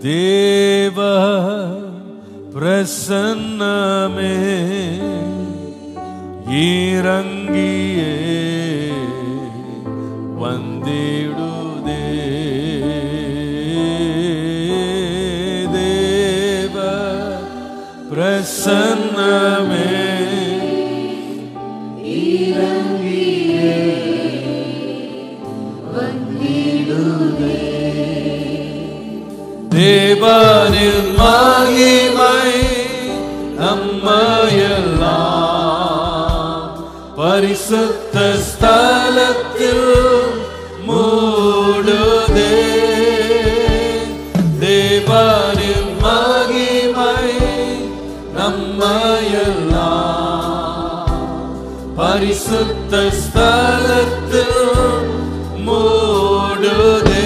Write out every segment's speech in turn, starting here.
தேவ பிரசன்னமே இறங்கியே வந்திடுதே. தேவ பிரசன்னமே இறங்கியே வந்திடுதே. தேவனின் மகிமை நம்மையெல்லாம் பரிசுத்த ஸ்தலத்தில் மூடுதே. தேவனின் மகிமை நம்மையெல்லாம் பரிசுத்த ஸ்தலத்தில் மூடுதே.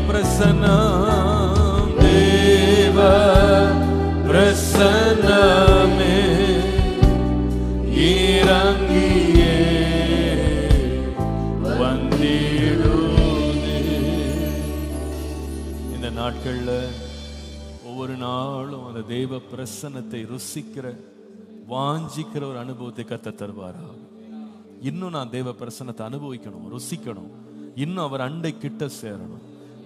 பிரசன்னம் தேவ பிரசன்னமே இறங்கியே வந்திடுதே. இந்த நாட்கள்ல ஒவ்வொரு நாளும் அந்த தேவ பிரசன்னத்தை ருசிக்கிற வாஞ்சிக்கிற ஒரு அனுபவத்தை கர்த்தர் தருவாரா. இன்னும் நான் தேவ பிரசன்னத்தை அனுபவிக்கணும், ருசிக்கணும், இன்னும் அவர் அண்டை கிட்ட சேரணும்.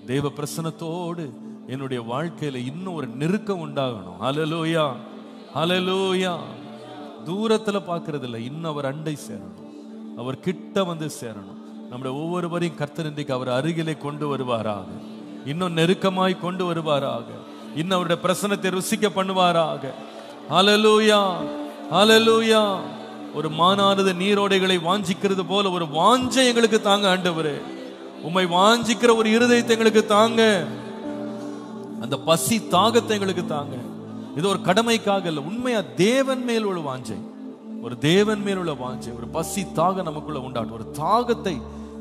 தேவ பிரசன்னத்தோடு என்னுடைய வாழ்க்கையில இன்னும் ஒரு நெருக்கம் உண்டாகணும். ஹல்லேலூயா, ஹல்லேலூயா. தூரத்துல பார்க்கறது இல்லை, இன்னும் அவர் அண்டை சேரணும், அவர் கிட்ட வந்து சேரணும். நம்முடைய ஒவ்வொருவரையும் கர்த்தர் இன்றைக்கு அவர் அருகிலே கொண்டு வருவாராக, இன்னும் நெருக்கமாய் கொண்டு வருவாராக, இன்னும் அவருடைய பிரசன்னத்தை ருசிக்க பண்ணுவாராக. ஹல்லேலூயா, ஹல்லேலூயா. ஒரு மானானது நீரோடைகளை வாஞ்சிக்கிறது போல ஒரு வாஞ்சை எங்களுக்கு தாங்க ஆண்டவரே. உம்மை வாஞ்சிக்கிற ஒரு இருதயத்தை எங்களுக்கு தாங்க, அந்த பசி தாகத்தை எங்களுக்கு தாங்க. இது ஒரு கடமைக்காக இல்ல, உண்மையா தேவன் மேல் உள்ள வாஞ்சை, ஒரு தேவன் மேல் உள்ள வாஞ்சை, ஒரு பசி தாகம் நமக்குள்ள உண்டாகும், ஒரு தாகத்தை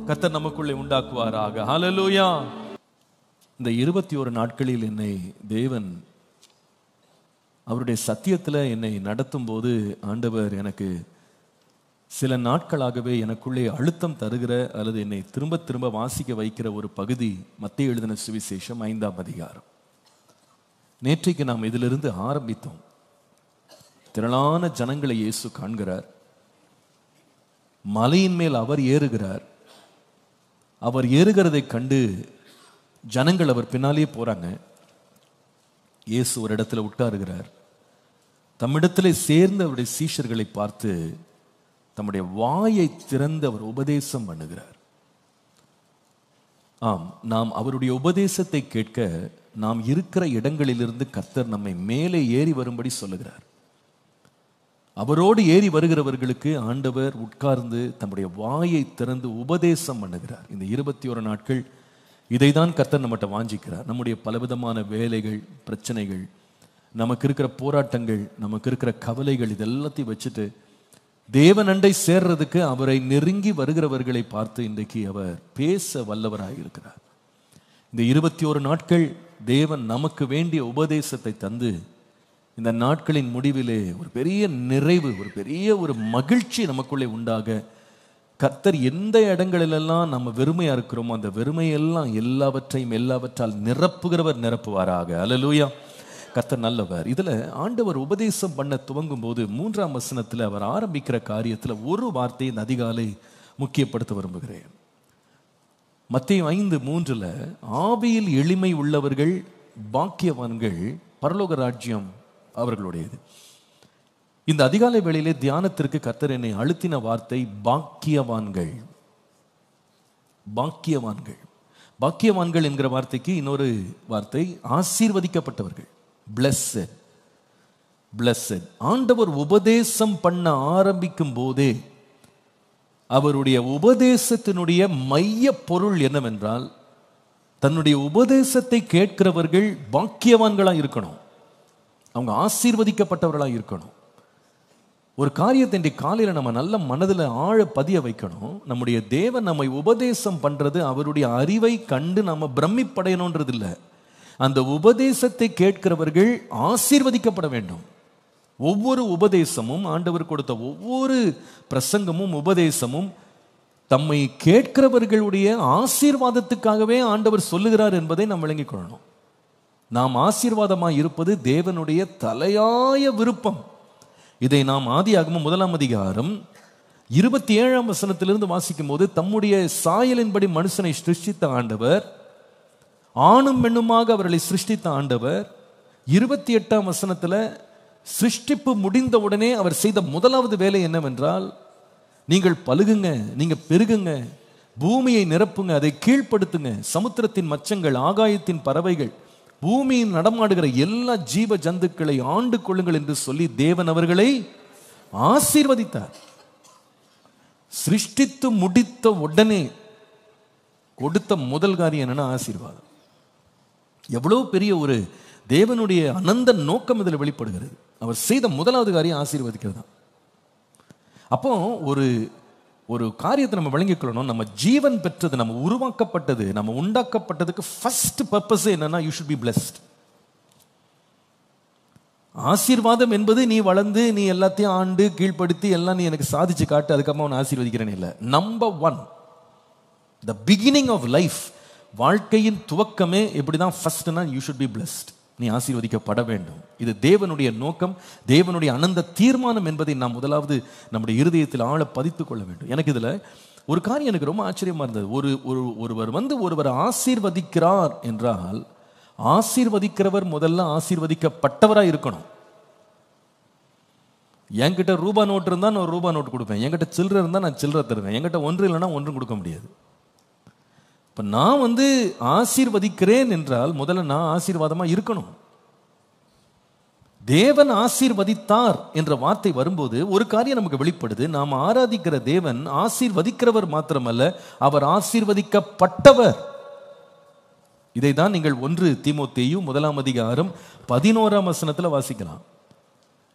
கர்த்தர் நமக்குள்ளே உண்டாக்குவாராக. ஹல்லேலூயா. இந்த 21 நாட்களில் என்னை தேவன் அவருடைய சத்தியத்துல என்னை நடத்தும் போது ஆண்டவர் எனக்கு சில நாட்களாகவே எனக்குள்ளே அழுத்தம் தருகிற அல்லது என்னை திரும்ப திரும்ப வாசிக்க வைக்கிற ஒரு பகுதி மத்தேயு எழுதின சுவிசேஷம் 5ஆம் அதிகாரம். நேற்றைக்கு நாம் இதிலிருந்து ஆரம்பித்தோம். திரளான ஜனங்களை இயேசு காண்கிறார். மலையின் மேல் அவர் ஏறுகிறார். அவர் ஏறுகிறதை கண்டு ஜனங்கள் அவர் பின்னாலே போறாங்க. இயேசு ஒரு இடத்துல உட்காருகிறார். தம்மிடத்திலே சேர்ந்த அவருடைய சீஷர்களை பார்த்து தம்முடைய வாயை திறந்து அவர் உபதேசம் பண்ணுகிறார். ஆம், நாம் அவருடைய உபதேசத்தை கேட்க நாம் இருக்கிற இடங்களிலிருந்து கர்த்தர் நம்மை மேலே ஏறி வரும்படி சொல்லுகிறார். அவரோடு ஏறி வருகிறவர்களுக்கு ஆண்டவர் உட்கார்ந்து தம்முடைய வாயை திறந்து உபதேசம் பண்ணுகிறார். இந்த 21 நாட்கள் இதைதான் கர்த்தர் நம்மகிட்ட வாஞ்சிக்கிறார். நம்முடைய பலவிதமான வேலைகள், பிரச்சனைகள், நமக்கு இருக்கிற போராட்டங்கள், நமக்கு இருக்கிற கவலைகள், இதெல்லாத்தையும் வச்சுட்டு தேவன் அண்டை சேர்றதுக்கு அவரை நெருங்கி வருகிறவர்களை பார்த்து இன்றைக்கு அவர் பேச வல்லவராக இருக்கிறார். இந்த 21 நாட்கள் தேவன் நமக்கு வேண்டிய உபதேசத்தை தந்து இந்த நாட்களின் முடிவிலே ஒரு பெரிய நிறைவு, ஒரு பெரிய ஒரு மகிழ்ச்சி நமக்குள்ளே உண்டாக கர்த்தர் எந்த இடங்களிலெல்லாம் நம்ம வெறுமையா இருக்கிறோமோ அந்த வெறுமையெல்லாம் எல்லாவற்றால் நிரப்புகிறவர் நிரப்புவாராக. அல்லேலூயா. கர்த்தர் நல்லவர். இதுல ஆண்டவர் உபதேசம் பண்ண துவங்கும் போது 3ஆம் வசனத்துல அவர் ஆரம்பிக்கிற காரியத்துல ஒரு வார்த்தையை இந்த அதிகாலை முக்கியப்படுத்த விரும்புகிறேன். மத்தேயு 5:3 ஆவியில் எளிமை உள்ளவர்கள் பாக்கியவான்கள், பரலோக ராஜ்யம் அவர்களுடையது. இந்த அதிகாலை வேளையிலே தியானத்திற்கு கர்த்தர் என்னை அழுத்தின வார்த்தை பாக்கியவான்கள். பாக்கியவான்கள், பாக்கியவான்கள் என்கிற வார்த்தைக்கு இன்னொரு வார்த்தை ஆசீர்வதிக்கப்பட்டவர்கள். Blessed, blessed. ஆண்டவர் உபதேசம் பண்ண ஆரம்பிக்கும் போதே அவருடைய உபதேசத்தினுடைய மைய பொருள் என்னவென்றால், தன்னுடைய உபதேசத்தை கேட்கிறவர்கள் பாக்கியவான்களா இருக்கணும், அவங்க ஆசீர்வதிக்கப்பட்டவர்களா இருக்கணும். ஒரு காரியத்தை இன்றைக்கு காலையில் நம்ம நல்ல மனதில் ஆழ பதிய வைக்கணும். நம்முடைய தேவன் நம்மை உபதேசம் பண்றது அவருடைய அறிவை கண்டு நம்ம பிரமிப்படையணுன்றது இல்லை, அந்த உபதேசத்தை கேட்கிறவர்கள் ஆசீர்வதிக்கப்பட வேண்டும். ஒவ்வொரு உபதேசமும், ஆண்டவர் கொடுத்த ஒவ்வொரு பிரசங்கமும் உபதேசமும் தம்மை கேட்கிறவர்களுடைய ஆசீர்வாதத்துக்காகவே ஆண்டவர் சொல்லுகிறார் என்பதை நாம் விளங்கிக் கொள்ளணும். நாம் ஆசீர்வாதமாய் இருப்பது தேவனுடைய தலையாய விருப்பம். இதை நாம் ஆதியாகமம் 1ஆம் அதிகாரம் 27ஆம் வசனத்திலிருந்து வாசிக்கும் போது, தம்முடைய சாயலின்படி மனுஷனை சிருஷ்டித்த ஆண்டவர், ஆணும் பெண்ணுமாக அவர்களை சிருஷ்டித்த ஆண்டவர் 28ஆம் வசனத்துல சிருஷ்டிப்பு முடிந்தவுடனே அவர் செய்த முதலாவது வேலை என்னவென்றால், நீங்கள் பலுகுங்க, நீங்க பெருகுங்க, பூமியை நிரப்புங்க, அதை கீழ்ப்படுத்துங்க, சமுத்திரத்தின் மச்சங்கள், ஆகாயத்தின் பறவைகள், பூமியில் நடமாடுகிற எல்லா ஜீவ ஜந்துக்களை ஆண்டு கொள்ளுங்கள் என்று சொல்லி தேவன் அவர்களை ஆசீர்வதித்தார். சிருஷ்டித்து முடித்த உடனே கொடுத்த முதல் காரியம் என்னன்னா ஆசீர்வாதம். எவ்வளவு பெரிய ஒரு தேவனுடைய அனந்த நோக்கம் இதில் வெளிப்படுகிறது. அவர் செய்த முதலாவது காரியம் ஆசீர்வதிக்கிறது. அப்போ ஒரு ஒரு காரியத்தை நம்ம விளங்கிக் கொள்ளணும். நம்ம ஜீவன் பெற்றது, நம்ம உருவாக்கப்பட்டது, நம்ம உண்டாக்கப்பட்டதுக்கு ஃபர்ஸ்ட் பர்பஸ் என்னன்னா, யூ ஷுட் பி பிளெஸ்ட். ஆசீர்வாதம் என்பது நீ வளர்ந்து நீ எல்லாத்தையும் ஆண்டு கீழ்ப்படுத்தி எல்லாம் நீ எனக்கு சாதிச்சு காட்டு, அதுக்கப்புறமா உன்னை ஆசீர்வதிக்கிறேன்னு இல்லை. Number 1, the beginning of life, வாழ்க்கையின் துவக்கமே எப்படிதான் ஃபர்ஸ்ட்னா, யூ ஷுட் பி பிளெஸ்ட். நீ ஆசீர்வதிக்கப்பட வேண்டும். இது தேவனுடைய நோக்கம், தேவனுடைய அனந்த தீர்மானம் என்பதை நாம் முதலாவது நம்முடைய இருதயத்தில் ஆழ பதித்துக் கொள்ள வேண்டும். எனக்கு இதுல ஒரு காரியம் எனக்கு ரொம்ப ஆச்சரியமா இருந்தது. ஒருவர் ஒருவர் ஆசீர்வதிக்கிறார் என்றால், ஆசீர்வதிக்கிறவர் முதல்ல ஆசீர்வதிக்கப்பட்டவராக இருக்கணும். என்கிட்ட ரூபா நோட்டு இருந்தால் நான் ரூபா நோட்டு கொடுப்பேன், என்கிட்ட சில்லறை இருந்தால் நான் சில்லறை தருவேன், என்கிட்ட ஒன்று இல்லைன்னா ஒன்றும் கொடுக்க முடியாது. இப்போ நான் ஆசீர்வதிக்கிறேன் என்றால் முதல்ல நான் ஆசீர்வாதமா இருக்கணும். தேவன் ஆசீர்வதித்தார் என்ற வார்த்தை வரும்போது ஒரு காரியம் நமக்கு வெளிப்படுது. நாம் ஆராதிக்கிற தேவன் ஆசீர்வதிக்கிறவர் மாத்திரமல்ல, அவர் ஆசீர்வதிக்கப்பட்டவர். இதை தான் நீங்கள் 1 தீமோத்தேயு 1ஆம் அதிகாரம் 11ஆம் வசனத்தில் வாசிக்கலாம்.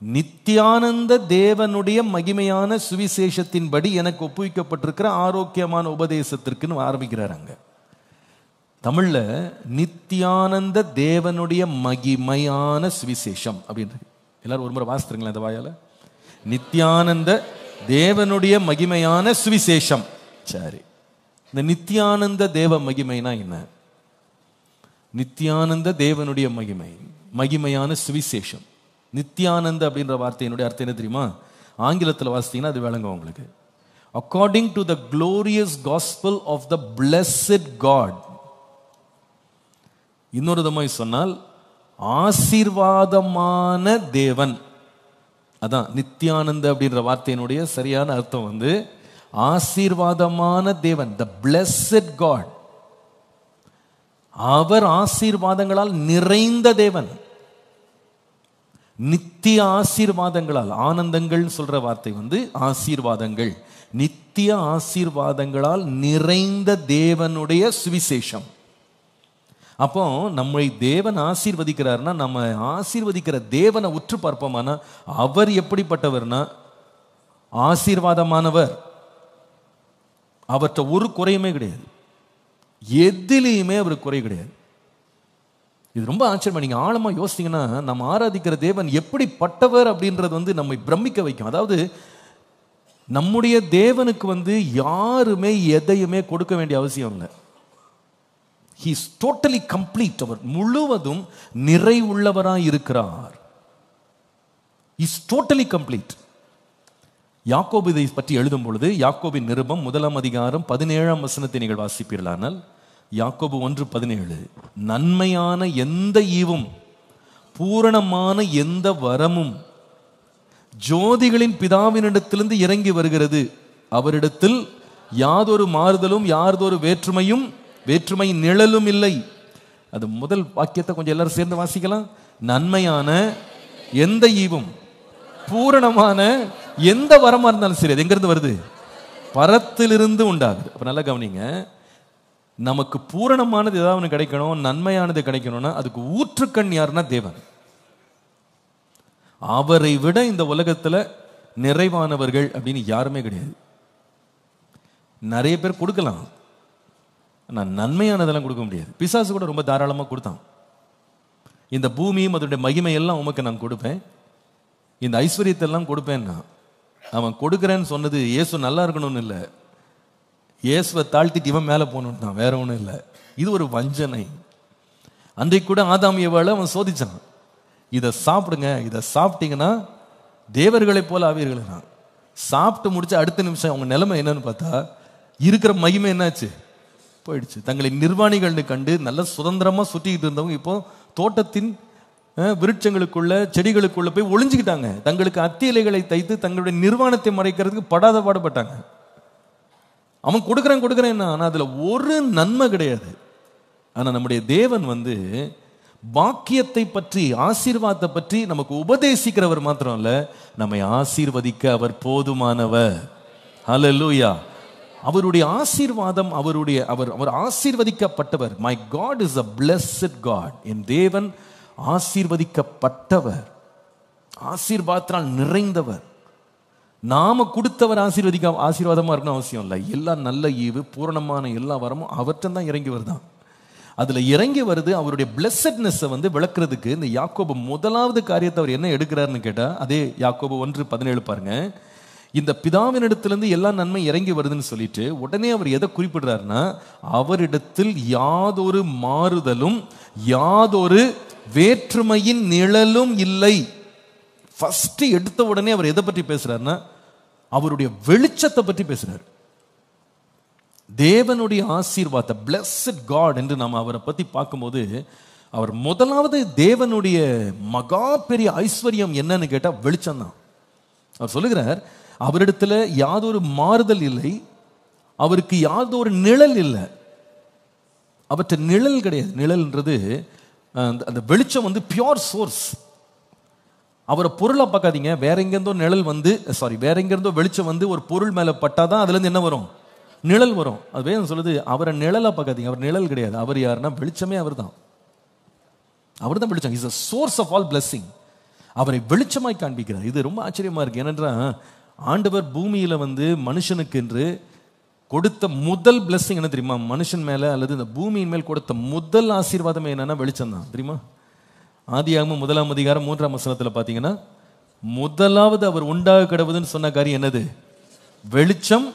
நித்தியானந்த தேவனுடைய மகிமையான சுவிசேஷத்தின்படி எனக்கு ஒப்புவிக்கப்பட்டிருக்கிற ஆரோக்கியமான உபதேசத்திற்குன்னு ஆரம்பிக்கிறார். அங்க தமிழ்ல நித்தியானந்த தேவனுடைய மகிமையான சுவிசேஷம் அப்படின்றது. எல்லாரும் ஒரு முறை வாசித்துருங்களேன் இந்த வாயால. நித்தியானந்த தேவனுடைய மகிமையான சுவிசேஷம். சரி, இந்த நித்தியானந்த தேவ மகிமைனா என்ன? நித்தியானந்த தேவனுடைய மகிமை, மகிமையான சுவிசேஷம். நித்தியானந்த அப்படின்ற வார்த்தையினுடைய அர்த்தம் என்ன தெரியுமா? ஆங்கிலத்தில் வாசித்தீங்கன்னா அது விளங்கும் உங்களுக்கு. According to the glorious gospel of the blessed God. இன்னொரு விதமாய் சொன்னால் ஆசீர்வாதமான தேவன். அதான் நித்தியானந்த அப்படின்ற வார்த்தையினுடைய சரியான அர்த்தம் ஆசீர்வாதமான தேவன், த பிளெஸ்ட் காட். அவர் ஆசீர்வாதங்களால் நிறைந்த தேவன். நித்திய ஆசீர்வாதங்களால், ஆனந்தங்கள் சொல்ற வார்த்தை ஆசீர்வாதங்கள், நித்திய ஆசீர்வாதங்களால் நிறைந்த தேவனுடைய சுவிசேஷம். அப்போ நம்மை தேவன் ஆசீர்வதிக்கிறார்னா, நம்ம ஆசீர்வதிக்கிற தேவனை உற்று பார்ப்போமானா, அவர் எப்படிப்பட்டவர்னா ஆசீர்வாதமானவர். அவற்றை ஒரு குறையுமே கிடையாது, எதிலையுமே அவர் குறை கிடையாது. இது ரொம்ப ஆச்சரியமா நீங்க ஆழமா யோசித்தீங்கன்னா, நம்ம ஆராதிக்கிற தேவன் எப்படிப்பட்டவர் அப்படின்றது நம்மை பிரமிக்க வைக்கும். அதாவது நம்முடைய தேவனுக்கு யாருமே எதையுமே கொடுக்க வேண்டிய அவசியம் இல்லை. He is totally complete. அவர் முழுவதும் நிறைவுள்ளவராய் இருக்கிறார். He is totally complete. யாக்கோபு இதை பற்றி எழுதும் பொழுது, யாக்கோபின் நிருபம் 1ஆம் அதிகாரம் 17ஆம் வசனத்தை நீங்கள் வாசிப்பீர்களானால், யாக்கோபு 1:17, நன்மையான எந்த ஈவும் பூரணமான எந்த வரமும் ஜோதிகளின் பிதாவினிடத்திலிருந்து இறங்கி வருகிறது, அவரிடத்தில் யாதொரு மாறுதலும் யாதொரு வேற்றுமையின் நிழலும் இல்லை. அது முதல் வாக்கியத்தை கொஞ்சம் எல்லாரும் சேர்ந்து வாசிக்கலாம். நன்மையான எந்த ஈவும் பூரணமான எந்த வரமா இருந்தாலும் சரி, அது எங்கிருந்து வருது? பரத்திலிருந்து உண்டாகுது. அப்ப நல்லா கவனிங்க, நமக்கு பூரணமானது ஏதாவது கிடைக்கணும், நன்மையானது கிடைக்கணும்னா அதுக்கு ஊற்றுக்கண் யாருன்னா தேவன். அவரை விட இந்த உலகத்துல நிறைவானவர்கள் அப்படின்னு யாருமே கிடையாது. நிறைய பேர் கொடுக்கலாம், நான் நன்மையானதெல்லாம் கொடுக்க முடியாது. பிசாசு கூட ரொம்ப தாராளமாக கொடுத்தான். இந்த பூமியும் அதனுடைய மகிமை எல்லாம் உமக்கு நான் கொடுப்பேன், இந்த ஐஸ்வர்யத்தை எல்லாம் கொடுப்பேன்னா அவன் கொடுக்குறேன்னு சொன்னது இயேசு நல்லா இருக்கணும்னு இல்லை, இயேசுவை தாழ்த்திட்டு இவன் மேலே போகணுன்னு தான், வேற ஒன்றும் இல்லை. இது ஒரு வஞ்சனை. அன்றைக்கு கூட ஆதாம் ஏவாளை அவன் சோதிச்சான், இதை சாப்பிடுங்க, இதை சாப்பிட்டீங்கன்னா தேவர்களை போல ஆவீர்கள். சாப்பிட்டு முடிச்சு அடுத்த நிமிஷம் அவங்க நிலைமை என்னன்னு பார்த்தா இருக்கிற மகிமை என்னாச்சு, போயிடுச்சு. தங்களை நிர்வாணிகள்னு கண்டு நல்ல சுதந்திரமா சுற்றிக்கிட்டு இருந்தவங்க இப்போ தோட்டத்தின் விருட்சங்களுக்குள்ள செடிகளுக்குள்ள போய் ஒளிஞ்சுக்கிட்டாங்க. தங்களுக்கு அத்தி இலைகளை தைத்து தங்களுடைய நிர்வாணத்தை மறைக்கிறதுக்கு படாத பாடுபட்டாங்க. அவன் கொடுக்குறேன், ஆனா அதுல ஒரு நன்மை கிடையாது. ஆனா நம்முடைய தேவன் பாக்கியத்தை பற்றி, ஆசீர்வாதத்தை பற்றி நமக்கு உபதேசிக்கிறவர் மாத்திரம் இல்ல, நம்மை ஆசீர்வதிக்க அவர் போதுமானவர். ஹல்லேலூயா. அவருடைய ஆசீர்வாதம், அவர் ஆசீர்வதிக்கப்பட்டவர். My God is a blessed God. என் தேவன் ஆசீர்வதிக்கப்பட்டவர், ஆசீர்வாதத்தால் நிறைந்தவர். நாம கொடுத்தவர் ஆசீர்வாதமா இருக்கணும் அவசியம் இல்லை. எல்லா நல்ல ஈவு பூரணமான எல்லா வரமும் அவற்றை தான் இறங்கி வருதான். அதுல இறங்கி வருது அவருடைய பிளெஸட்னஸ் விளக்குறதுக்கு. இந்த யாக்கோபு முதலாவது காரியத்தை அவர் என்ன எடுக்கிறாருன்னு கேட்டா, அதே யாக்கோபு 1:17 பாருங்க. இந்த பிதாவினிடத்திலிருந்து எல்லா நன்மை இறங்கி வருதுன்னு சொல்லிட்டு உடனே அவர் எதை குறிப்பிடுறாருன்னா, அவரிடத்தில் யாதொரு மாறுதலும் யாதொரு வேற்றுமையின் நிழலும் இல்லை. ஃபர்ஸ்ட் எடுத்த உடனே அவர் எதை பற்றி பேசுறாருன்னா, அவருடைய வெளிச்சத்தை பற்றி பேசுறாரு. தேவனுடைய ஆசீர்வாத blessed God என்று நாம் அவரை பத்தி பார்க்கும்போது, அவர் முதலாவது தேவனுடைய மகா பெரிய ஐஸ்வர்யம் என்னன்னு கேட்டா வெளிச்சம் தான். அவர் சொல்லுகிறார், அவரிடத்துல யாதொரு மாறுதல் இல்லை, அவருக்கு யாதொரு நிழல் இல்லை. அவற்றை நிழல் கிடையாது. நிழல்ன்றது அந்த வெளிச்சம் பியோர் சோர்ஸ். அவரை பொருளை பார்க்காதீங்க. வேற எங்கிருந்தோ நிழல் வேற எங்கிருந்தோ வெளிச்சம் ஒரு பொருள் மேல பட்டாதான் அதுல இருந்து என்ன வரும், நிழல் வரும். அது வேதம் சொல்லுது, அவரை நிழலா பார்க்காதீங்க. அவர் நிழல் கிடையாது. அவர் யாருன்னா வெளிச்சமே அவர் தான். அவர் தான் வெளிச்சம். Is a source of all blessing. அவரை வெளிச்சமாய் காண்பிக்கிறார். இது ரொம்ப ஆச்சரியமா இருக்கு. ஏனென்றால் ஆண்டவர் பூமியில மனுஷனுக்கு என்று கொடுத்த முதல் blessing என்ன தெரியுமா? மனுஷன் மேல அல்லது இந்த பூமியின் மேல் கொடுத்த முதல் ஆசீர்வாதமே என்னன்னா வெளிச்சம் தான். தெரியுமா? ஆதியாகமம் 1:3 பாத்தீங்கன்னா, முதலாவது அவர் உண்டாக கடவுதுன்னு சொன்ன காரியம் என்னது? வெளிச்சம்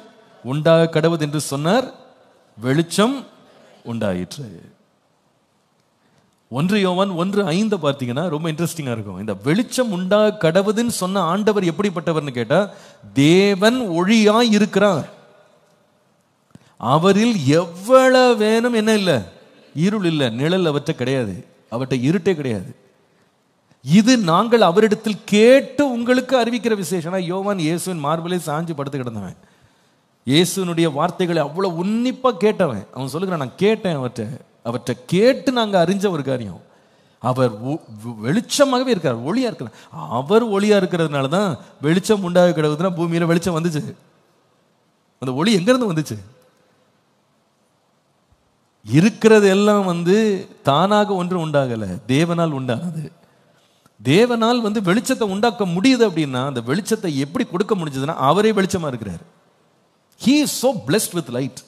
உண்டாக கடவுது என்று சொன்னார், வெளிச்சம் உண்டாயிற்று. 1 யோவான் 1:5 பார்த்தீங்கன்னா ரொம்ப இன்ட்ரெஸ்டிங்கா இருக்கும். இந்த வெளிச்சம் உண்டாக கடவுதுன்னு சொன்ன ஆண்டவர் எப்படிப்பட்டவர்னு கேட்டா, தேவன் ஒளியாய் இருக்கிறார். அவரில் எவ்வளவு வேணும் என்ன இல்லை, இருள் இல்லை, நிழல் அவற்றை கிடையாது, அவற்றை இருட்டே கிடையாது. இது நாங்கள் அவரிடத்தில் கேட்டு உங்களுக்கு அறிவிக்கிற விசேஷம். யோவான் இயேசுவின் மார்பிலே சாஞ்சு படுத்து கிடந்தவன், இயேசுனுடைய வார்த்தைகளை அவ்வளவு உன்னிப்பா கேட்டவன். அவன் சொல்லுகிறான், நான் கேட்டேன், அவற்றை கேட்டு நாங்க அறிஞ்ச ஒரு காரியம். அவர் வெளிச்சமாகவே இருக்கார், ஒளியா இருக்கிறார். அவர் ஒளியா இருக்கிறதுனால தான் வெளிச்சம் உண்டாக கிடக்குதுன்னா பூமியில வெளிச்சம் வந்துச்சு. அந்த ஒளி எங்க இருந்து வந்துச்சு? இருக்கிறது எல்லாம் தானாக ஒன்று உண்டாகல, தேவனால் உண்டானது. தேவனால் வெளிச்சத்தை உண்டாக்க முடியுது. அப்படின்னா அந்த வெளிச்சத்தை எப்படி கொடுக்க முடிஞ்சதுன்னா, அவரே வெளிச்சமா இருக்கிறார். He is so blessed with light.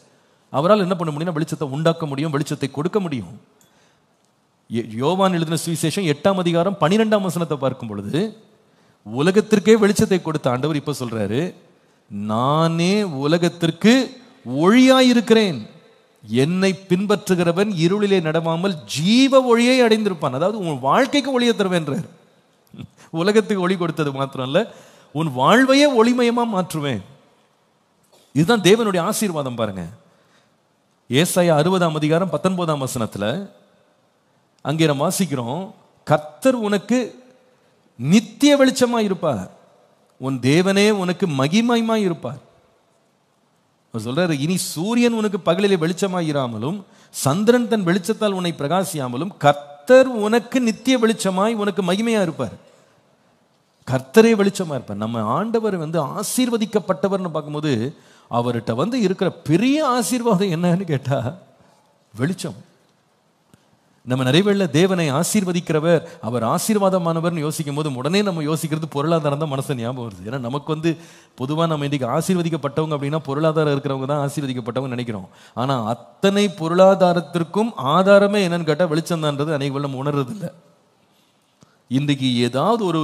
அவரால் என்ன பண்ண முடியும்? வெளிச்சத்தை உண்டாக்க முடியும், வெளிச்சத்தை கொடுக்க முடியும். யோவான் எழுதின சுவிசேஷம் 8:12 பார்க்கும் பொழுது, உலகத்திற்கே வெளிச்சத்தை கொடுத்த ஆண்டவர் இப்ப சொல்றாரு, நானே உலகத்திற்கு ஒளியாயிருக்கிறேன், என்னை பின்பற்றுகிறவன் இருளிலே நடவாமல் ஜீவ ஒளியை அடைந்திருப்பான். அதாவது உன் வாழ்க்கைக்கு ஒளியை தருவேன்றார். உலகத்துக்கு ஒளி கொடுத்தது மாத்திரம் இல்ல, உன் வாழ்வையே ஒளிமயமா மாற்றுவேன். இதுதான் தேவனுடைய ஆசீர்வாதம். பாருங்க, ஏசாயா 60:19 அங்கே நம்ம வாசிக்கிறோம், கர்த்தர் உனக்கு நித்திய வெளிச்சமா இருப்பார், உன் தேவனே உனக்கு மகிமையுமாய் இருப்பார். சொல்றாரு, இனி சூரியன் உனக்கு பகலிலே வெளிச்சமாயிராமலும் சந்திரன் தன் வெளிச்சத்தால் உன்னை பிரகாசியாமலும் கர்த்தர் உனக்கு நித்திய வெளிச்சமாய் உனக்கு மகிமையா இருப்பார். கர்த்தரே வெளிச்சமா இருப்பார். நம்ம ஆண்டவர் ஆசீர்வதிக்கப்பட்டவர்னு பார்க்கும்போது, அவர்கிட்ட இருக்கிற பெரிய ஆசீர்வாதம் என்னன்னு கேட்டா வெளிச்சம். நம்ம நிறைய வேளை தேவனை ஆசீர்வதிக்கிறவர், அவர் ஆசீர்வாதமானவர்னு யோசிக்கும் போது உடனே நம்ம யோசிக்கிறது பொருளாதாரம் தான் மனசு ஞாபகம் வருது. ஏன்னா நமக்கு பொதுவாக நம்ம இன்னைக்கு ஆசீர்வதிக்கப்பட்டவங்க அப்படின்னா பொருளாதாரம் இருக்கிறவங்க தான் ஆசீர்வதிக்கப்பட்டவங்க நினைக்கிறோம். ஆனா அத்தனை பொருளாதாரத்திற்கும் ஆதாரமே என்னன்னு கேட்டா வெளிச்சம் தான்றது அனைவரும் நம்ம உணர்றது இல்லை. இன்றைக்கு ஏதாவது ஒரு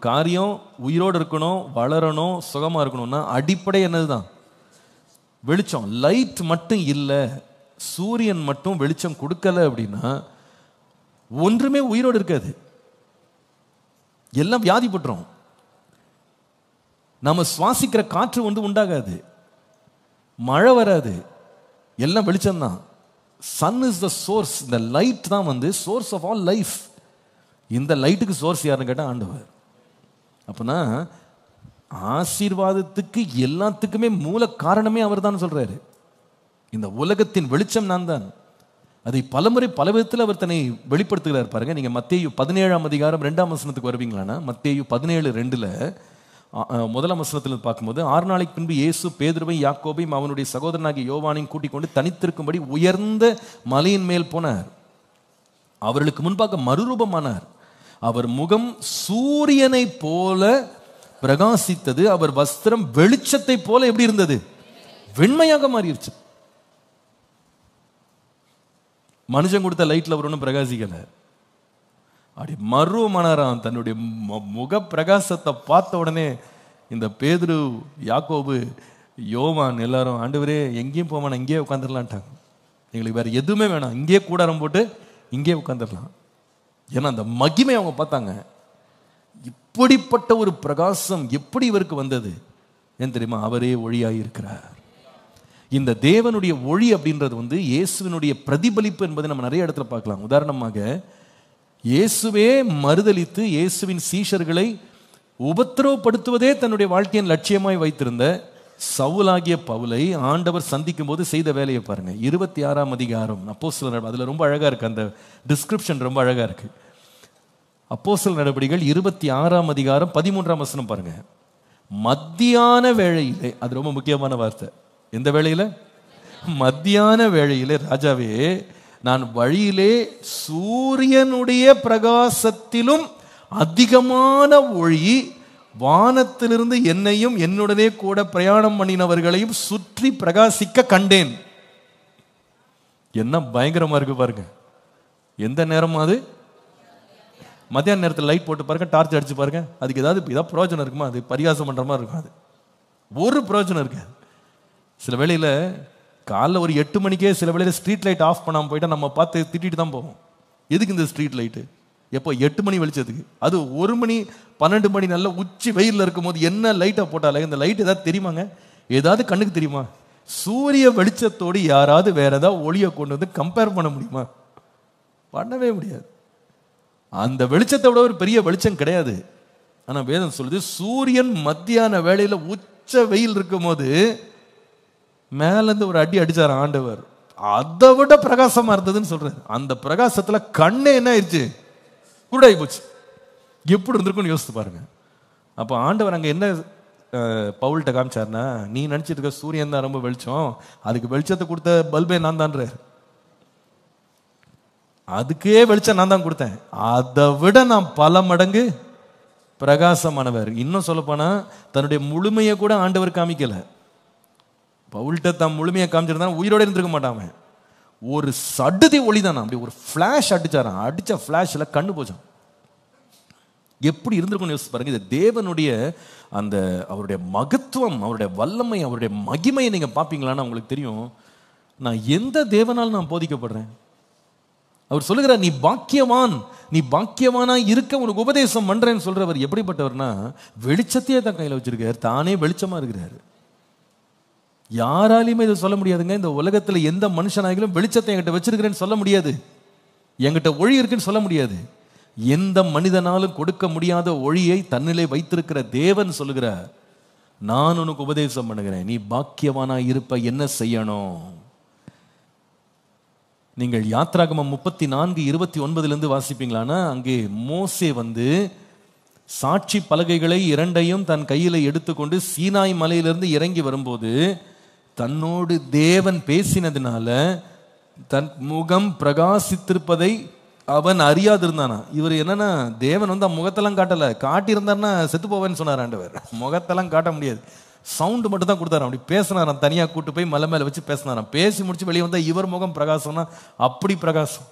காரியம் உயிரோடு இருக்கணும், வளரணும், சுகமா இருக்கணும்னா அடிப்படை என்னதுதான்? வெளிச்சம். லைட் மட்டும் இல்லை, சூரியன் மட்டும் வெளிச்சம் கொடுக்கல அப்படின்னா ஒன்றுமே உயிரோடு இருக்காது, எல்லாம் வியாதிப்பட்டுரும். நம்ம சுவாசிக்கிற காற்று உண்டாகாது, மழை வராது, எல்லாம் வெளிச்சம்தான். Sun is the source. இந்த லைட் தான் சோர்ஸ் ஆஃப் ஆல் லைஃப். இந்த லைட்டுக்கு சோர்ஸ் யாருன்னு கேட்டால் ஆண்டவர். அப்பனா ஆசீர்வாதத்துக்கு எல்லாத்துக்குமே மூல காரணமே அவர் தான் சொல்றாரு. இந்த உலகத்தின் வெளிச்சம் நான் தான். அதை பலமுறை பல விதத்தில் அவர் தன்னை வெளிப்படுத்துகிறார். பாருங்க, நீங்க மத்தேயு 17ஆம் அதிகாரம் 2ஆம் வசனத்துக்கு வருவீங்களான்னா, மத்தேயு 17:2 முதலாம் வசனத்தில் பார்க்கும்போது, 6 நாளைக்கு பின்பு இயேசு பேதுருவையும் யாக்கோபையும் அவனுடைய சகோதரனாகிய யோவானையும் கூட்டிக் கொண்டு தனித்திருக்கும்படி உயர்ந்த மலையின் மேல் போனார். அவர்களுக்கு முன்பாக மறுரூபமானார். அவர் முகம் சூரியனை போல பிரகாசித்தது, அவர் வஸ்திரம் வெளிச்சத்தை போல எப்படி இருந்தது? வெண்மையாக மாறிடுச்சு. மனுஷன் கொடுத்த லைட்ல அவர் ஒன்றும் பிரகாசிக்கல, அப்படி மறுரூபமானாராம். தன்னுடைய முக பிரகாசத்தை பார்த்த உடனே இந்த பேதுரு, யாக்கோபு, யோவான் எல்லாரும், ஆண்டவரே எங்கேயும் போக வேணாம், இங்கேயே உட்காந்துடலான்ட்டாங்க. எங்களுக்கு வேற எதுவுமே வேணாம், இங்கேயே கூடாரம் போட்டு இங்கேயே உட்காந்துடலாம். ஏன்னா அந்த மகிமை அவங்க பார்த்தாங்க. இப்படிப்பட்ட ஒரு பிரகாசம் எப்படி இவருக்கு வந்தது? ஏன் தெரியுமா? அவரே ஒளியாய் இருக்கிறார். இந்த தேவனுடைய ஒளி அப்படின்றது இயேசுவினுடைய பிரதிபலிப்பு என்பதை நம்ம நிறைய இடத்துல பார்க்கலாம். உதாரணமாக, இயேசுவே மறுதலித்து இயேசுவின் சீஷர்களை உபத்திரவப்படுத்துவதே தன்னுடைய வாழ்க்கையின் லட்சியமாய் வைத்திருந்த சவுலாகிய பவுலை ஆண்டவர் சந்திக்கும் போது செய்த வேலையை பாருங்க. 26ஆம் அதிகாரம் அப்போஸ்தலர், அதுல ரொம்ப அழகா இருக்கு, அந்த டிஸ்கிரிப்ஷன் ரொம்ப அழகா இருக்கு. அப்போஸ்தலர் நடபடிகள் 26ஆம் அதிகாரம் 13ஆம் வசனம் பாருங்க. மத்தியான வேளையிலே, அது ரொம்ப முக்கியமான வார்த்தை. எந்த வேளையில? மத்தியான வேளையிலே, ராஜாவே நான் வழியிலே சூரியனுடைய பிரகாசத்திலும் அதிகமான ஒளி வானத்திலிருந்து என்னையும் என்னுடனே கூட பிரயாணம் பண்ணினவர்களையும் சுற்றி பிரகாசிக்க கண்டேன். என்ன பயங்கரமா இருக்கு பாருங்க. எந்த நேரமா அது? மத்தியான நேரத்தில் லைட் போட்டு பாருங்க, டார்ச் அடிச்சு பாருங்க, அதுக்கு ஏதாவது பிரயோஜனம் இருக்குமா? அது பரிகாசம் பண்ற மாதிரி இருக்கும். அது ஒரு பிரயோஜனம் இருக்கு. சில வேளையில காலைல ஒரு 8 மணிக்கே சில வேளையில ஸ்ட்ரீட் லைட் ஆஃப் பண்ணாமல் போயிட்டா நம்ம பார்த்து திட்டிட்டு தான் போவோம். எதுக்கு இந்த ஸ்ட்ரீட் லைட்டு? எப்போ 8 மணி வெளிச்சத்துக்கு. அது 1 மணி 12 மணி நல்ல உச்சி வெயிலில் இருக்கும் போது என்ன லைட்டை போட்டாலே இந்த லைட் ஏதாவது தெரியுமாங்க? ஏதாவது கண்ணுக்கு தெரியுமா? சூரிய வெளிச்சத்தோடு யாராவது வேற ஏதாவது ஒளியை கொண்டு கம்பேர் பண்ண முடியுமா? பண்ணவே முடியாது. அந்த வெளிச்சத்தை விட ஒரு பெரிய வெளிச்சம் கிடையாது. ஆனா வேதம் சொல்லுது, சூரியன் மத்தியான வேளையில உச்ச வெயில் இருக்கும் போது மேலேருந்து ஒரு அடி அடிச்சார் ஆண்டவர், அதை விட பிரகாசமா இருந்ததுன்னு சொல்றாரு. அந்த பிரகாசத்துல கண்ணே என்ன ஆயிடுச்சு? குருடாகி போச்சு. எப்படி இருந்திருக்கும்னு யோசித்து பாருங்க. அப்போ ஆண்டவர் அங்க என்ன பவுல்கிட்ட காமிச்சார்னா, நீ நினைச்சிட்டு இருக்க சூரியன் தான் ரொம்ப வெளிச்சம், அதுக்கு வெளிச்சத்தை கொடுத்த பல்பே நான் தான்றார். அதுக்கே வெளிச்சம் நான் தான் கொடுத்தேன், அதை விட நான் பல மடங்கு பிரகாசமானவர். இன்னும் சொல்ல போனா தன்னுடைய முழுமையை கூட ஆண்டவர் காமிக்கல. பவுல்கிட்ட தான் முழுமையை காமிச்சிருந்தா உயிரோட இருந்திருக்க மாட்டாங்க. ஒரு சடுதி ஒளி தானா, அப்படி ஒரு ஃபிளாஷ் அடிச்சாரான். அடிச்ச ஃபிளாஷ்ல கண்ணு போச்சான். எப்படி இருந்திருக்கும்னு யோசிச்சு பாருங்க. இது தேவனுடைய அந்த அவருடைய மகத்துவம், அவருடைய வல்லமை, அவருடைய மகிமையை நீங்க பார்ப்பீங்களான்னு உங்களுக்கு தெரியும். நான் எந்த தேவனால் நான் போதிக்கப்படுறேன்? அவர் சொல்லுகிறார், நீ பாக்கியவான், நீ பாக்கியவானா இருக்க உனக்கு உபதேசம் பண்றேன்னு சொல்றவர் எப்படிப்பட்டவர்னா, வெளிச்சத்தையே தான் கையில வச்சிருக்காரு, தானே வெளிச்சமா இருக்கிறாரு. யாராலையுமே இதை சொல்ல முடியாதுங்க. இந்த உலகத்துல எந்த மனுஷனாகிலும் வெளிச்சத்தை என்கிட்ட வச்சிருக்கிறேன்னு சொல்ல முடியாது, என்கிட்ட ஒளி இருக்குன்னு சொல்ல முடியாது. எந்த மனிதனாலும் கொடுக்க முடியாத ஒளியை தன்னிலே வைத்திருக்கிற தேவன் சொல்லுகிறார், நான் உனக்கு உபதேசம் பண்ணுகிறேன், நீ பாக்கியவானா இருப்ப என்ன செய்யணும்? நீங்கள் யாத்ராகமம் 34:29 வாசிப்பீங்களானா, அங்கே மோசே சாட்சி பலகைகளை 2ஐயும் தன் கையில எடுத்துக்கொண்டு சீனாய் மலையிலிருந்து இறங்கி வரும்போது தன்னோடு தேவன் பேசினதுனால தன் முகம் பிரகாசித்திருப்பதை அவன் அறியாதிருந்தானா. இவர் என்னன்னா, தேவன் முகத்தெல்லாம் காட்டல, காட்டியிருந்தாருன்னா செத்து போவேன்னு சொன்னார் ஆண்டவர். முகத்தெல்லாம் காட்ட முடியாது, சவுண்டு மட்டும் தான் கொடுத்தாராம். அப்படி பேசினாராம், தனியா கூட்டு போய் மலை மேல வச்சு பேசினாராம். பேசி முடிச்சு வெளியே வந்தா இவர் முகம் பிரகாசம்னா அப்படி பிரகாசம்.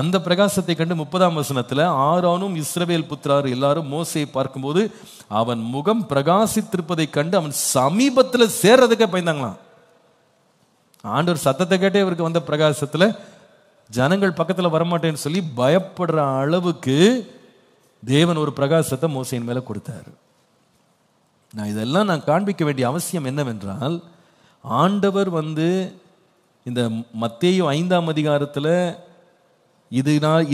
அந்த பிரகாசத்தை கண்டு 30ஆம் வசனத்துல ஆரோனும் இஸ்ரவேல் புத்திரர் எல்லாரும் மோசேயை பார்க்கும்போது அவன் முகம் பிரகாசித்திருப்பதை கண்டு அவன் சமீபத்துல சேர்றதுக்கே பயந்தாங்களாம். ஆண்டவர் சத்தத்தை கேட்டே இவருக்கு வந்த பிரகாசத்துல ஜனங்கள் பக்கத்துல வரமாட்டேன்னு சொல்லி பயப்படுற அளவுக்கு தேவன் ஒரு பிரகாசத்தை மோசேயின் மேல கொடுத்தார். இதெல்லாம் நான் காண்பிக்க வேண்டிய அவசியம் என்னவென்றால், ஆண்டவர் இந்த மத்தேயு 5ஆம் அதிகாரத்துல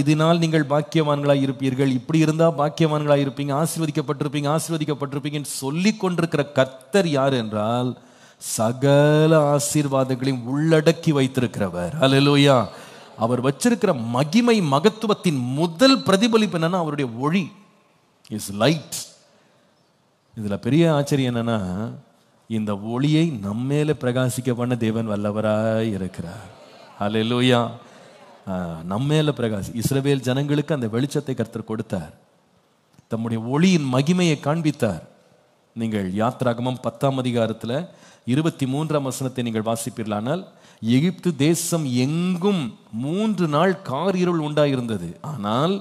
இதனால் நீங்கள் பாக்கியவான்களாய் இருப்பீர்கள், இப்படி இருந்தா பாக்கியவான்களாய் இருப்பீங்க, ஆசீர்வதிக்கப்பட்டிருப்பீங்கன்னு சொல்லி கொண்டிருக்கிற கர்த்தர் யார் என்றால், சகல ஆசீர்வாதங்களையும் உள்ளடக்கி வைத்திருக்கிறவர். அல்லேலூயா. அவர் வச்சிருக்கிற மகிமை மகத்துவத்தின் முதல் பிரதிபலிப்பு என்னன்னா அவருடைய ஒளி, இஸ் லைட். இதுல பெரிய ஆச்சரியம் என்னன்னா, இந்த ஒளியை நம்மேல பிரகாசிக்க பண்ண தேவன் வல்லவராய் இருக்கிறார். அல்லேலூயா. நம்மேல இஸ்ரவேல் ஜனங்களுக்கு அந்த வெளிச்சத்தை கர்த்தர் கொடுத்தார், தம்முடைய ஒளியின் மகிமையை காண்பித்தார். நீங்கள் யாத்ராகமம் 10ஆம் அதிகாரத்துல 23ஆம் வசனத்தை நீங்கள் வாசிப்பீர்களானால், எகிப்து தேசம் எங்கும் 3 நாள் காரிருள் உண்டாயிருந்தது. ஆனால்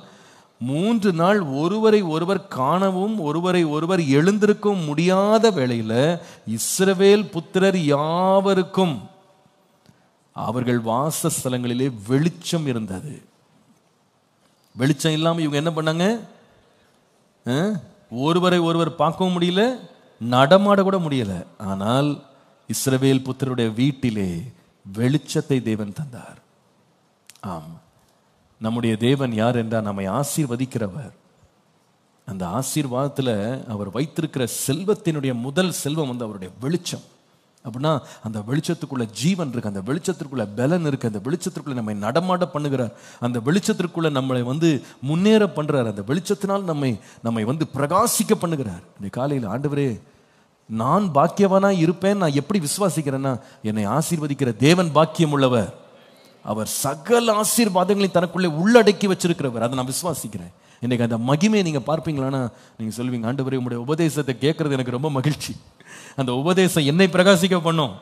3 நாள் ஒருவரை ஒருவர் காணவும் ஒருவரை ஒருவர் எழுந்திருக்கவும் முடியாத வேளையில இஸ்ரவேல் புத்திரர் யாவருக்கும் அவர்கள் வாசஸ்தலங்களிலே வெளிச்சம் இருந்தது. வெளிச்சம் இல்லாம இவங்க என்ன பண்ணாங்க? ஒருவரை ஒருவர் பார்க்கவும் முடியல, நடமாட கூட முடியல. ஆனால் இஸ்ரவேல் புத்திரருடைய வீட்டிலே வெளிச்சத்தை தேவன் தந்தார். ஆம், நம்முடைய தேவன் யார் என்றால் நம்மை ஆசீர்வதிக்கிறவர். அந்த ஆசீர்வாதத்துல அவர் வைத்திருக்கிற செல்வத்தினுடைய முதல் செல்வம் அவருடைய வெளிச்சம். அப்படின்னா அந்த வெளிச்சத்துக்குள்ள ஜீவன் இருக்கு, அந்த வெளிச்சத்திற்குள்ள பலன் இருக்கு, அந்த வெளிச்சத்திற்குள்ள நம்மை நடமாட பண்ணுகிறார், அந்த வெளிச்சத்திற்குள்ள நம்மளை முன்னேற பண்றார், அந்த வெளிச்சத்தினால் நம்மை பிரகாசிக்க பண்ணுகிறார். இந்த காலையில் ஆண்டவரே, நான் பாக்கியவானா இருப்பேன், நான் எப்படி விசுவாசிக்கிறேன்னா, என்னை ஆசீர்வதிக்கிற தேவன் பாக்கியம் உள்ளவர், அவர் சகல ஆசீர்வாதங்களையும் தனக்குள்ளே உள்ளடக்கி வச்சிருக்கிறவர், அதை நான் விசுவாசிக்கிறேன். இன்னைக்கு அந்த மகிமையை நீங்க பார்ப்பீங்களான்னா நீங்க சொல்வீங்க, ஆண்டவரே உங்களுடைய உபதேசத்தை கேட்கறது எனக்கு ரொம்ப மகிழ்ச்சி, அந்த உபதேசம் என்னை பிரகாசிக்க பண்ணும்,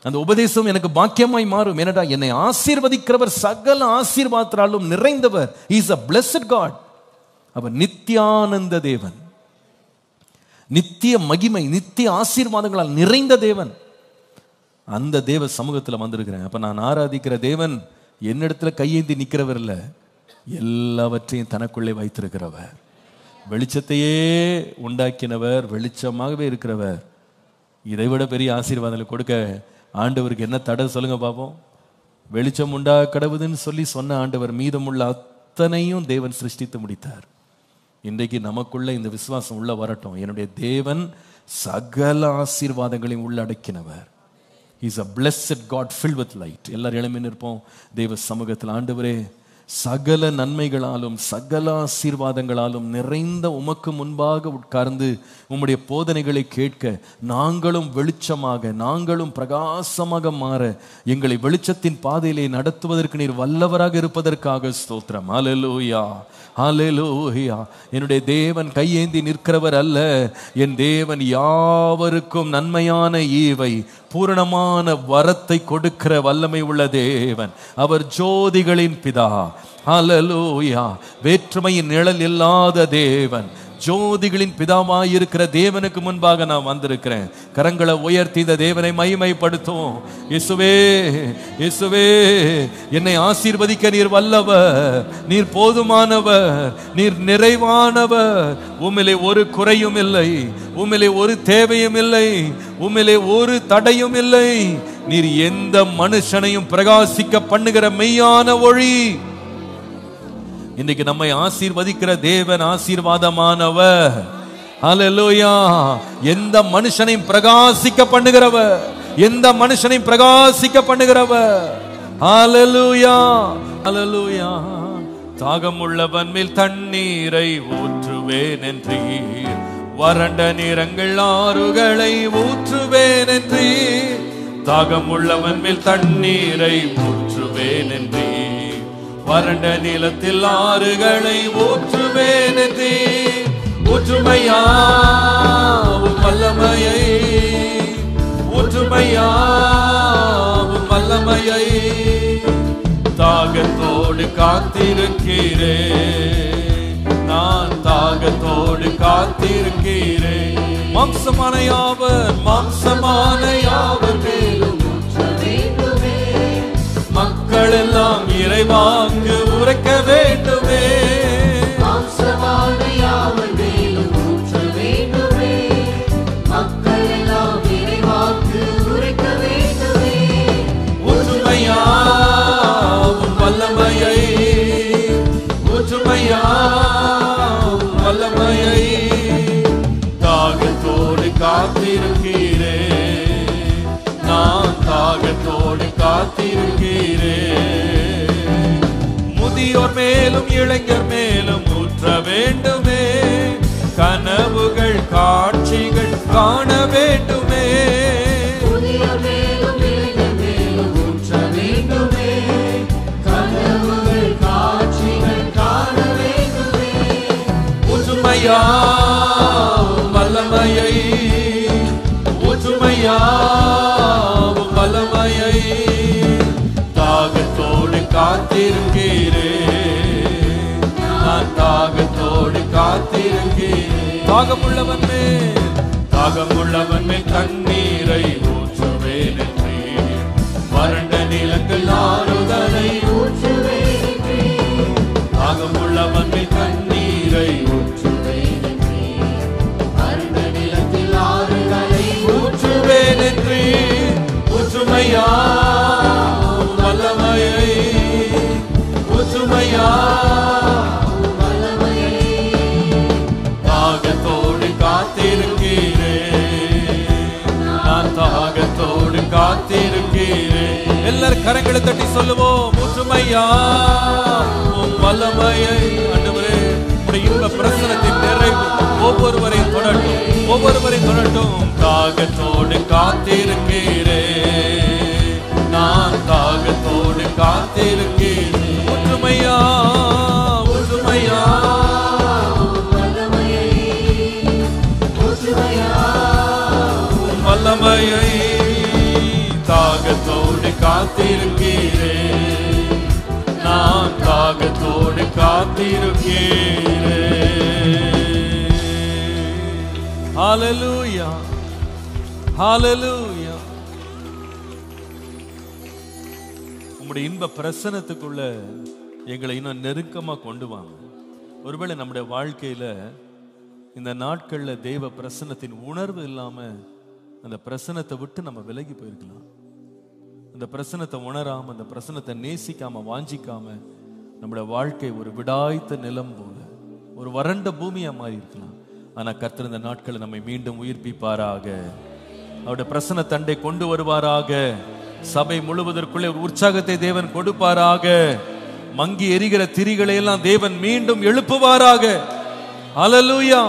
அந்த உபதேசம் எனக்கு பாக்கியமாய் மாறும். ஏனடா, என்னை ஆசீர்வதிக்கிறவர் சகல ஆசீர்வாதத்தாலும் நிறைந்தவர். He is a blessed God. அவர் நித்தியானந்த தேவன், நித்திய மகிமை, நித்திய ஆசீர்வாதங்களால் நிறைந்த தேவன். அந்த தேவ சமூகத்தில் வந்திருக்கிறேன். அப்ப நான் ஆராதிக்கிற தேவன் என்னிடத்துல கையேந்தி நிற்கிறவர் இல்ல, எல்லாவற்றையும் தனக்குள்ளே வைத்திருக்கிறவர், வெளிச்சத்தையே உண்டாக்கினவர், வெளிச்சமாகவே இருக்கிறவர். இதைவிட பெரிய ஆசீர்வாதங்களை கொடுக்க ஆண்டவருக்கு என்ன தடை சொல்லுங்க பாப்போம். வெளிச்சம் உண்டா கடவுதுன்னு சொன்ன ஆண்டவர் மீதமுள்ள அத்தனையும் தேவன் சிருஷ்டித்து முடித்தார். இன்றைக்கு நமக்குள்ள இந்த விசுவாசம் உள்ள வரட்டும். என்னுடைய தேவன் சகல ஆசீர்வாதங்களையும் உள்ளடக்கினவர். He is a blessed God filled with light. எல்லாரும் எழும்பி நிற்போம் தேவ சமூகத்தில். ஆண்டவரே, சகல நன்மைகளாலும் சகல ஆசீர்வாதங்களாலும் நிறைந்த உமக்கு முன்பாக உட்கார்ந்து உம்முடைய போதனைகளை கேட்க நாங்களும் வெளிச்சமாக, நாங்களும் பிரகாசமாக மாற எங்களை வெளிச்சத்தின் பாதையிலே நடத்துவதற்கு நீர் வல்லவராக இருப்பதற்காக ஸ்தோத்திரம். ஹல்லேலூயா, ஹல்லேலூயா. என்னுடைய தேவன் கையேந்தி நிற்கிறவர் அல்ல, என் தேவன் யாவருக்கும் நன்மையான ஈவை பூரணமான வரத்தை கொடுக்கிற வல்லமை உள்ள தேவன். அவர் ஜோதிகளின் பிதா. ஹல்லேலூயா. வேற்றுமையின் நிழல் இல்லாத தேவன், ஜோதிகளின் பிதாவாய் இருக்கிற தேவனுக்கு முன்பாக நான் வந்திருக்கிறேன். கரங்களை உயர்த்தி இந்த தேவனை மகிமைப்படுத்தும். இயேசுவே, இயேசுவே, என்னை ஆசீர்வதிக்க நீர் வல்லவர், நீர் போதுமானவர், நீர் நிறைவானவர். உம்மிலே ஒரு குறையும் இல்லை, உம்மிலே ஒரு தேவையும் இல்லை, உம்மிலே ஒரு தடையும் இல்லை. நீர் எந்த மனுஷனையும் பிரகாசிக்க பண்ணுகிற மெய்யான ஒளி. இன்னைக்கு நம்மை ஆசீர்வதிக்கிற தேவன் ஆசீர்வாதமானவர். ஹல்லேலூயா. எந்த மனுஷனையும் பிரகாசிக்க பண்ணுகிறவர், எந்த மனுஷனையும் பிரகாசிக்க பண்ணுகிறவர். ஹல்லேலூயா, ஹல்லேலூயா. தாகம் உள்ளவன் மேல் தண்ணீரை ஊற்றுவேன் என்றீர், வறண்ட நிறங்கள் ஆறுகளை ஊற்றுவேன் என்றீர். தாகம் உள்ளவன் மேல் தண்ணீரை ஊற்றுவேன் என்றீர், வறண்ட நிலத்தில் ஆறுகளை ஊற்றுவேன் என்றீர். ஊற்றுமையா உம் வல்லமையை, ஊற்றுமையா உம் வல்லமையை. தாக தாகத்தோடு காத்திருக்கிறேன், நான் தாகத்தோடு காத்திருக்கிறேன். மாம்சமான யாவர் மேலும் மக்கள் எல்லாம் இறைவாக்கு உரைக்க வேண்டுமே. ஊற்றுமையாவும் வல்லமையை, ஊற்றுமையாவும் வல்லமையை தாகத்தோடு காத்திருக்கிறேன், நான் தாகத்தோடு காத்திருக்கிறேன். முதியோர் மேலும் இளைஞர் மேலும் ஊற்ற வேண்டுமே, கனவுகள் காட்சிகள் காண வேண்டுமே. ஊற்றுமையாவும் வல்லமையை, ஊற்றுமையாவும் வல்லமையை தாகத்தோடு காத்திருக்கிறேன், நான் தாகத்தோடு காத்திருக்கிறேன். தாகமுள்ளவன் மேல் தண்ணீரை ஊற்றுவேன் என்றேன், வறண்ட நிலங்கள் ஆறுதலை ஊற்றுவேன். தாகமுள்ளவன் மேல் தண்ணீரை ஊற்றுவேன் என்றேன், வறண்ட நிலத்தில் ஆறுதலை ஊற்றுவேன் என்றேன். ஊற்றுமையாவும் வல்லமையை, ஊற்றுமையாவும் வல்லமையை தாகத்தோடு காத்திருக்கிறேன், நான் தாகத்தோடு காத்திருக்கிறேன். எல்லாரும் கரங்களை தட்டி சொல்லுவோம், ஊற்றுமையாவும் வல்லமையை. ஆண்டவரே, உம்முடைய இன்ப பிரசன்னத்தின் நிறைவு ஒவ்வொருவரையும் தொடட்டும், ஒவ்வொருவரையும் தொடட்டும். தாகத்தோடு காத்திருக்கிறேன், நான் தாகத்தோடு காத்திருக்கிறேன். ஊற்றுமையா, ஊற்றுமையா வல்லமையை தாகத்தோடு காத்திருக்கிறேன், நான் தாகத்தோடு காத்திருக்கிறேன். ஹல்லேலூயா, ஹல்லேலூயா. உம்முடைய இன்ப பிரசன்னத்துக்குள்ள எங்களை இன்னும் நெருக்கமா கொண்டு வாங்க. ஒருவேளை நம்முடைய வாழ்க்கையில இந்த நாட்கள்ல தெய்வ பிரசன்னத்தின் உணர்வு இல்லாம அந்த பிரசன்னத்தை விட்டு நம்ம விலகி போயிருக்கலாம். அந்த பிரசன்னத்தை உணராம, அந்த பிரசன்னத்தை நேசிக்காம, வாஞ்சிக்காம நம்முடைய வாழ்க்கை ஒரு விடாய்த்த நிலம் போல, ஒரு வறண்ட பூமியா மாறி இருக்கலாம். ஆனா கர்த்தர் இந்த நாட்களை நம்மை மீண்டும் உயிர்ப்பிப்பாராக, அவருடைய பிரசன்ன தண்டை கொண்டு வருவாராக. சபை முழுவதற்குள்ளே ஒரு உற்சாகத்தை தேவன் கொடுப்பாராக. மங்கி எரிகிற திரிகளை எல்லாம் தேவன் மீண்டும் எழுப்புவாராக. ஹல்லேலூயா.